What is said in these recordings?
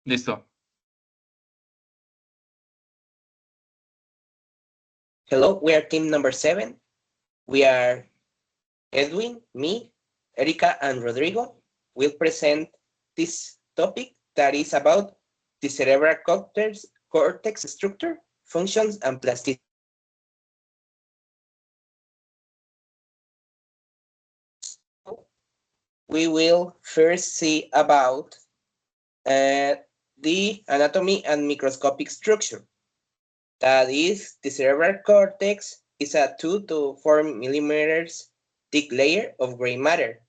Listo. Hello, we are team number 7. We are Edwin, me, Erika, and Rodrigo. Will present this topic that is about the cerebral cortex structure, functions, and plasticity. We will first see about the anatomy and microscopic structure. That is, the cerebral cortex is a 2 to 4 millimeters thick layer of gray matter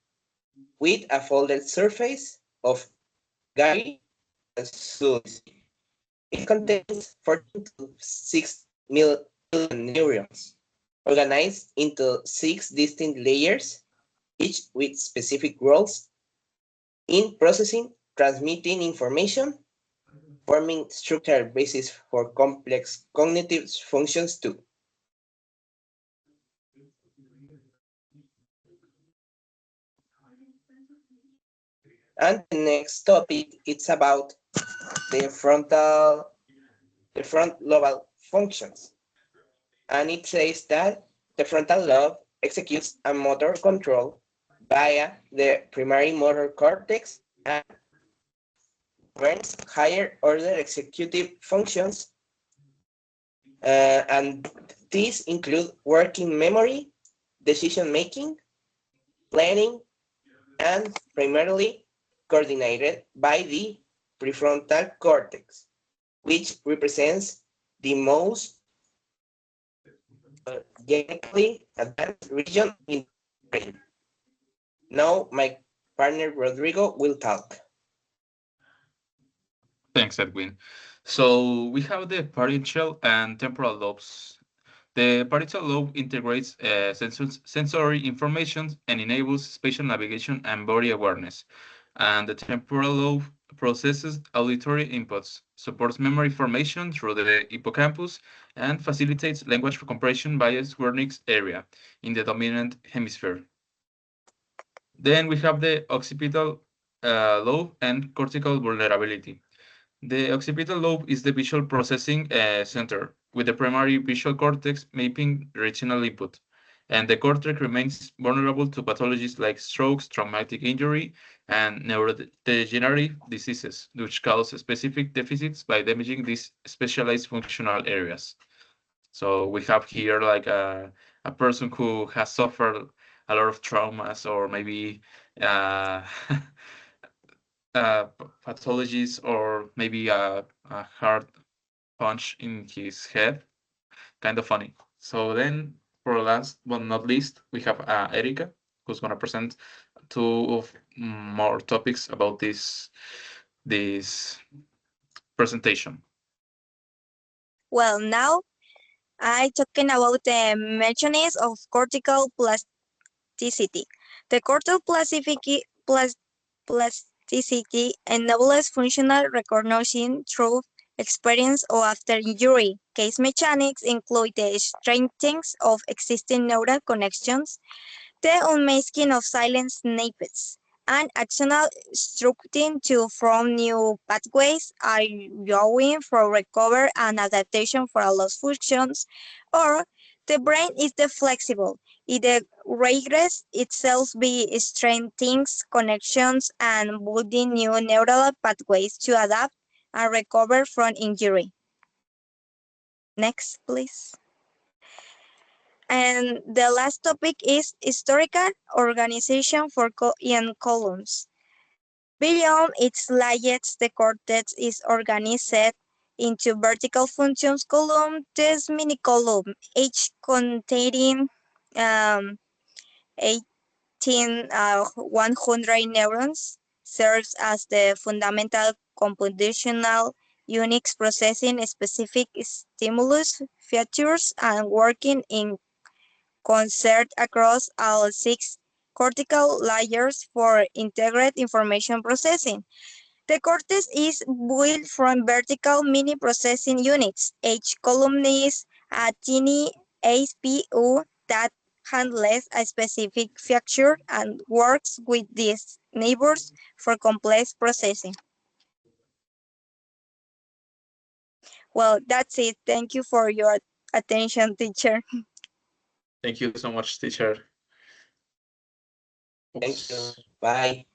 with a folded surface of gyrate and sulci. It contains 14 to 6 million neurons, organized into 6 distinct layers, each with specific roles in processing, transmitting information, forming structural basis for complex cognitive functions too. And the next topic it's about the front lobal functions. And it says that the frontal lobe executes a motor control via the primary motor cortex and governs higher order executive functions. And these include working memory, decision making, planning, and primarily coordinated by the prefrontal cortex, which represents the most genetically advanced region in the brain. Now, my partner Rodrigo will talk. Thanks, Edwin. So we have the parietal and temporal lobes. The parietal lobe integrates sensory information and enables spatial navigation and body awareness. And the temporal lobe processes auditory inputs, supports memory formation through the hippocampus, and facilitates language compression via Wernicke's area in the dominant hemisphere. Then we have the occipital lobe and cortical vulnerability. The occipital lobe is the visual processing center, with the primary visual cortex mapping retinal input, and the cortex remains vulnerable to pathologies like strokes, traumatic injury, and neurodegenerative diseases, which cause specific deficits by damaging these specialized functional areas. So we have here like a person who has suffered a lot of traumas or maybe uh, pathologies or maybe a hard punch in his head. Kind of funny. So then, for last but not least, we have Erika, who's gonna present two of more topics about this presentation. Well, now I talking about the mechanism of cortical plasticity. The cortical plasticity enables functional recognition through experience or after injury. Case mechanics include the strengthening of existing neural connections, the unmasking of silent snippets, and axonal structuring to form new pathways, allowing for recovery and adaptation for lost functions, or the brain is the flexible. It regress itself by strengthening connections and building new neural pathways to adapt and recover from injury. Next, please. And the last topic is historical organization for in columns. Beyond its layers, the cortex is organized into vertical functions column. This mini column, each containing 18 100 neurons, serves as the fundamental computational units processing specific stimulus features and working in concert across all 6 cortical layers for integrated information processing. The cortex is built from vertical mini processing units. Each column is a tiny APU that handles a specific feature and works with these neighbors for complex processing. Well, that's it. Thank you for your attention, teacher. Thank you so much, teacher. Thank you. Oops. Bye.